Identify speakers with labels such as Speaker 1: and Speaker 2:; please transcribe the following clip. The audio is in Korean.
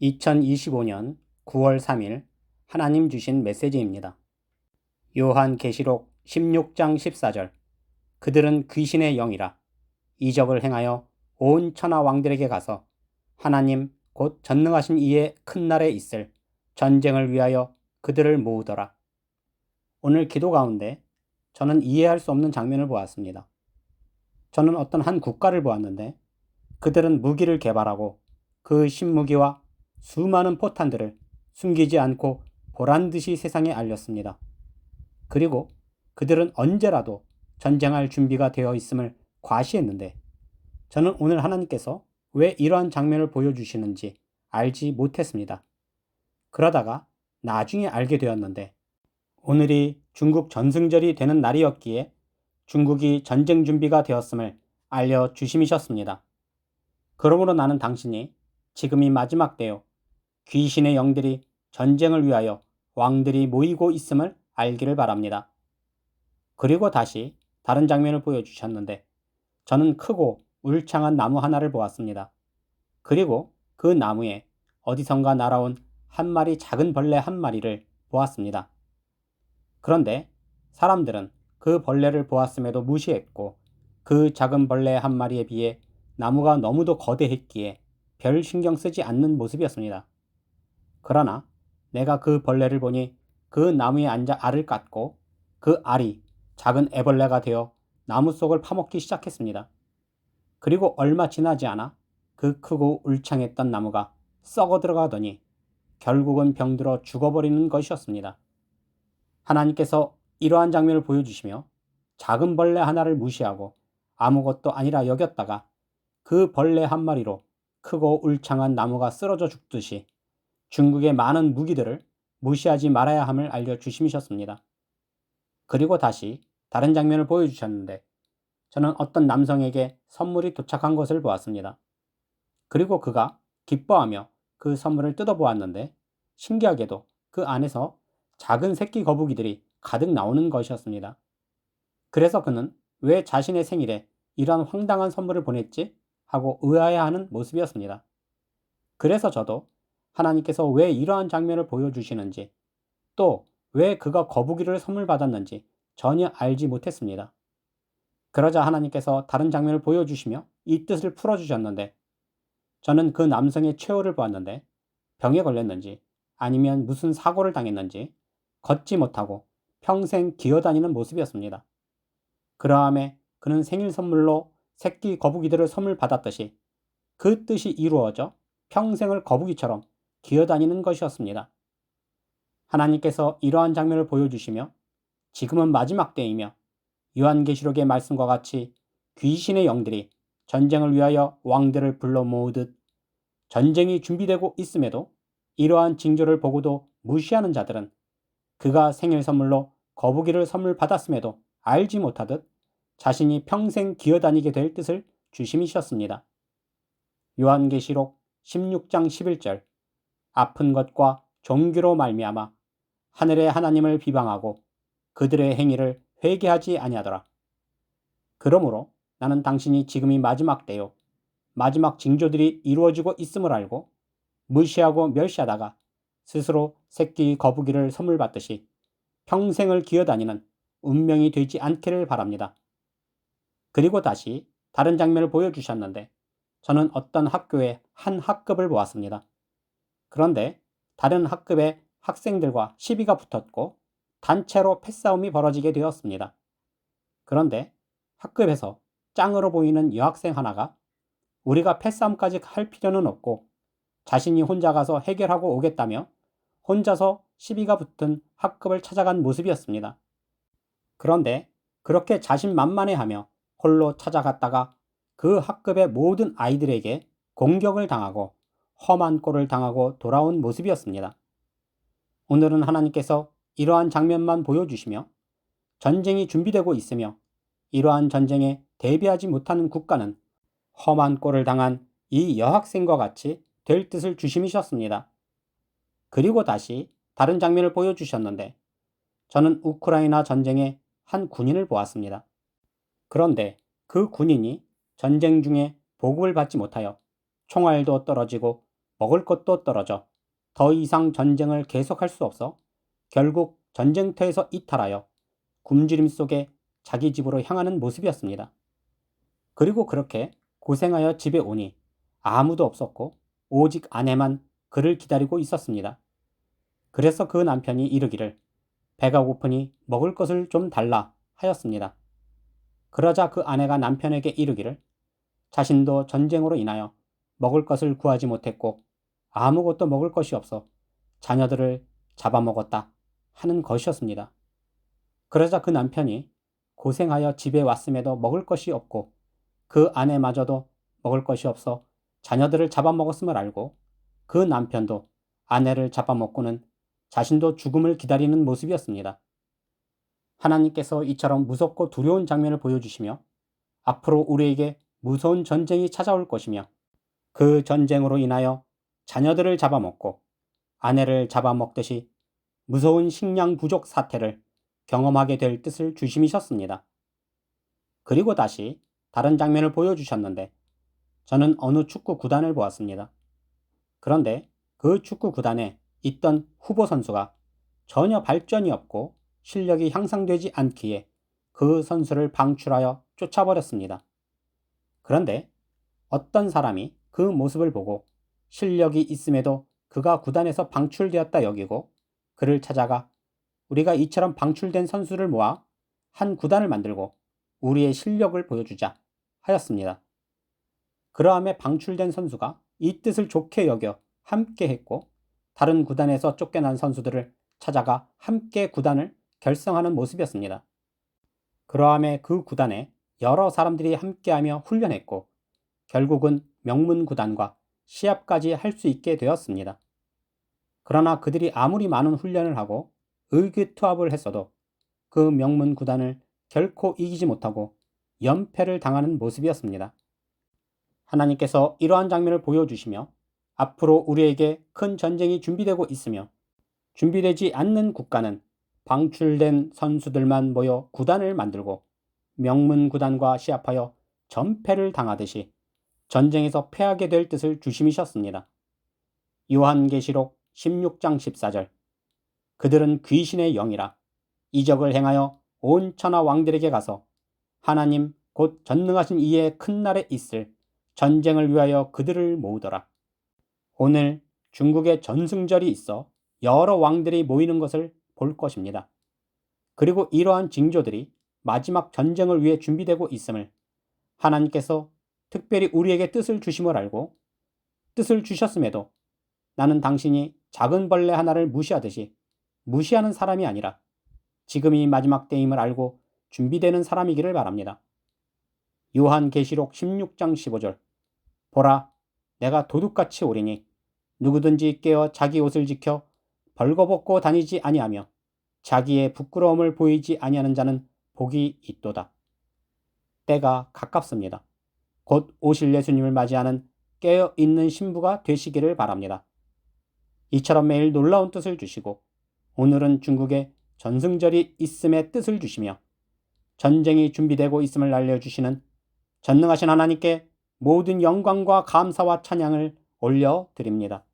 Speaker 1: 2025년 9월 3일 하나님 주신 메시지입니다. 요한계시록 16장 14절. 그들은 귀신의 영이라 이적을 행하여 온 천하 왕들에게 가서 하나님 곧 전능하신 이의 큰 날에 있을 전쟁을 위하여 그들을 모으더라. 오늘 기도 가운데 저는 이해할 수 없는 장면을 보았습니다. 저는 어떤 한 국가를 보았는데 그들은 무기를 개발하고 그 신무기와 수많은 포탄들을 숨기지 않고 보란듯이 세상에 알렸습니다. 그리고 그들은 언제라도 전쟁할 준비가 되어 있음을 과시했는데 저는 오늘 하나님께서 왜 이러한 장면을 보여주시는지 알지 못했습니다. 그러다가 나중에 알게 되었는데 오늘이 중국 전승절이 되는 날이었기에 중국이 전쟁 준비가 되었음을 알려주심이셨습니다. 그러므로 나는 당신이 지금이 마지막 때요. 귀신의 영들이 전쟁을 위하여 왕들이 모이고 있음을 알기를 바랍니다. 그리고 다시 다른 장면을 보여주셨는데 저는 크고 울창한 나무 하나를 보았습니다. 그리고 그 나무에 어디선가 날아온 한 마리 작은 벌레 한 마리를 보았습니다. 그런데 사람들은 그 벌레를 보았음에도 무시했고 그 작은 벌레 한 마리에 비해 나무가 너무도 거대했기에 별 신경 쓰지 않는 모습이었습니다. 그러나 내가 그 벌레를 보니 그 나무에 앉아 알을 깠고 그 알이 작은 애벌레가 되어 나무 속을 파먹기 시작했습니다. 그리고 얼마 지나지 않아 그 크고 울창했던 나무가 썩어 들어가더니 결국은 병들어 죽어버리는 것이었습니다. 하나님께서 이러한 장면을 보여주시며 작은 벌레 하나를 무시하고 아무것도 아니라 여겼다가 그 벌레 한 마리로 크고 울창한 나무가 쓰러져 죽듯이 중국의 많은 무기들을 무시하지 말아야 함을 알려주심이셨습니다. 그리고 다시 다른 장면을 보여주셨는데 저는 어떤 남성에게 선물이 도착한 것을 보았습니다. 그리고 그가 기뻐하며 그 선물을 뜯어보았는데 신기하게도 그 안에서 작은 새끼 거북이들이 가득 나오는 것이었습니다. 그래서 그는 왜 자신의 생일에 이러한 황당한 선물을 보냈지? 하고 의아해하는 모습이었습니다. 그래서 저도 하나님께서 왜 이러한 장면을 보여주시는지 또 왜 그가 거북이를 선물 받았는지 전혀 알지 못했습니다. 그러자 하나님께서 다른 장면을 보여주시며 이 뜻을 풀어주셨는데 저는 그 남성의 최후를 보았는데 병에 걸렸는지 아니면 무슨 사고를 당했는지 걷지 못하고 평생 기어다니는 모습이었습니다. 그러함에 그는 생일 선물로 새끼 거북이들을 선물 받았듯이 그 뜻이 이루어져 평생을 거북이처럼 기어다니는 것이었습니다. 하나님께서 이러한 장면을 보여주시며 지금은 마지막 때이며 요한계시록의 말씀과 같이 귀신의 영들이 전쟁을 위하여 왕들을 불러 모으듯 전쟁이 준비되고 있음에도 이러한 징조를 보고도 무시하는 자들은 그가 생일 선물로 거북이를 선물 받았음에도 알지 못하듯 자신이 평생 기어다니게 될 뜻을 주심이셨습니다. 요한계시록 16장 11절. 아픈 것과 종교로 말미암아 하늘의 하나님을 비방하고 그들의 행위를 회개하지 아니하더라. 그러므로 나는 당신이 지금이 마지막 때요. 마지막 징조들이 이루어지고 있음을 알고 무시하고 멸시하다가 스스로 새끼 거북이를 선물 받듯이 평생을 기어다니는 운명이 되지 않기를 바랍니다. 그리고 다시 다른 장면을 보여주셨는데 저는 어떤 학교의 한 학급을 보았습니다. 그런데 다른 학급의 학생들과 시비가 붙었고 단체로 패싸움이 벌어지게 되었습니다. 그런데 학급에서 짱으로 보이는 여학생 하나가 우리가 패싸움까지 할 필요는 없고 자신이 혼자 가서 해결하고 오겠다며 혼자서 시비가 붙은 학급을 찾아간 모습이었습니다. 그런데 그렇게 자신만만해하며 홀로 찾아갔다가 그 학급의 모든 아이들에게 공격을 당하고 험한 꼴을 당하고 돌아온 모습이었습니다. 오늘은 하나님께서 이러한 장면만 보여주시며 전쟁이 준비되고 있으며 이러한 전쟁에 대비하지 못하는 국가는 험한 꼴을 당한 이 여학생과 같이 될 뜻을 주심이셨습니다. 그리고 다시 다른 장면을 보여주셨는데 저는 우크라이나 전쟁의 한 군인을 보았습니다. 그런데 그 군인이 전쟁 중에 보급을 받지 못하여 총알도 떨어지고 먹을 것도 떨어져 더 이상 전쟁을 계속할 수 없어 결국 전쟁터에서 이탈하여 굶주림 속에 자기 집으로 향하는 모습이었습니다. 그리고 그렇게 고생하여 집에 오니 아무도 없었고 오직 아내만 그를 기다리고 있었습니다. 그래서 그 남편이 이르기를 배가 고프니 먹을 것을 좀 달라 하였습니다. 그러자 그 아내가 남편에게 이르기를 자신도 전쟁으로 인하여 먹을 것을 구하지 못했고 아무것도 먹을 것이 없어 자녀들을 잡아먹었다 하는 것이었습니다. 그러자 그 남편이 고생하여 집에 왔음에도 먹을 것이 없고 그 아내마저도 먹을 것이 없어 자녀들을 잡아먹었음을 알고 그 남편도 아내를 잡아먹고는 자신도 죽음을 기다리는 모습이었습니다. 하나님께서 이처럼 무섭고 두려운 장면을 보여주시며 앞으로 우리에게 무서운 전쟁이 찾아올 것이며 그 전쟁으로 인하여 자녀들을 잡아먹고 아내를 잡아먹듯이 무서운 식량 부족 사태를 경험하게 될 뜻을 주심이셨습니다. 그리고 다시 다른 장면을 보여주셨는데 저는 어느 축구 구단을 보았습니다. 그런데 그 축구 구단에 있던 후보 선수가 전혀 발전이 없고 실력이 향상되지 않기에 그 선수를 방출하여 쫓아버렸습니다. 그런데 어떤 사람이 그 모습을 보고 실력이 있음에도 그가 구단에서 방출되었다 여기고 그를 찾아가 우리가 이처럼 방출된 선수를 모아 한 구단을 만들고 우리의 실력을 보여주자 하였습니다. 그러함에 방출된 선수가 이 뜻을 좋게 여겨 함께 했고 다른 구단에서 쫓겨난 선수들을 찾아가 함께 구단을 결성하는 모습이었습니다. 그러함에 그 구단에 여러 사람들이 함께하며 훈련했고 결국은 명문 구단과 시합까지 할 수 있게 되었습니다. 그러나 그들이 아무리 많은 훈련을 하고 의기투합을 했어도 그 명문 구단을 결코 이기지 못하고 연패를 당하는 모습이었습니다. 하나님께서 이러한 장면을 보여주시며 앞으로 우리에게 큰 전쟁이 준비되고 있으며 준비되지 않는 국가는 방출된 선수들만 모여 구단을 만들고 명문 구단과 시합하여 전패를 당하듯이 전쟁에서 패하게 될 뜻을 주심이셨습니다. 요한계시록 16장 14절 그들은 귀신의 영이라 이적을 행하여 온 천하 왕들에게 가서 하나님 곧 전능하신 이의 큰 날에 있을 전쟁을 위하여 그들을 모으더라. 오늘 중국에 전승절이 있어 여러 왕들이 모이는 것을 볼 것입니다. 그리고 이러한 징조들이 마지막 전쟁을 위해 준비되고 있음을 하나님께서 특별히 우리에게 뜻을 주심을 알고 뜻을 주셨음에도 나는 당신이 작은 벌레 하나를 무시하듯이 무시하는 사람이 아니라 지금이 마지막 때임을 알고 준비되는 사람이기를 바랍니다. 요한계시록 16장 15절 보라 내가 도둑같이 오리니 누구든지 깨어 자기 옷을 지켜 벌거벗고 다니지 아니하며 자기의 부끄러움을 보이지 아니하는 자는 복이 있도다. 때가 가깝습니다. 곧 오실 예수님을 맞이하는 깨어있는 신부가 되시기를 바랍니다. 이처럼 매일 놀라운 뜻을 주시고 오늘은 중국에 전승절이 있음의 뜻을 주시며 전쟁이 준비되고 있음을 알려주시는 전능하신 하나님께 모든 영광과 감사와 찬양을 올려드립니다.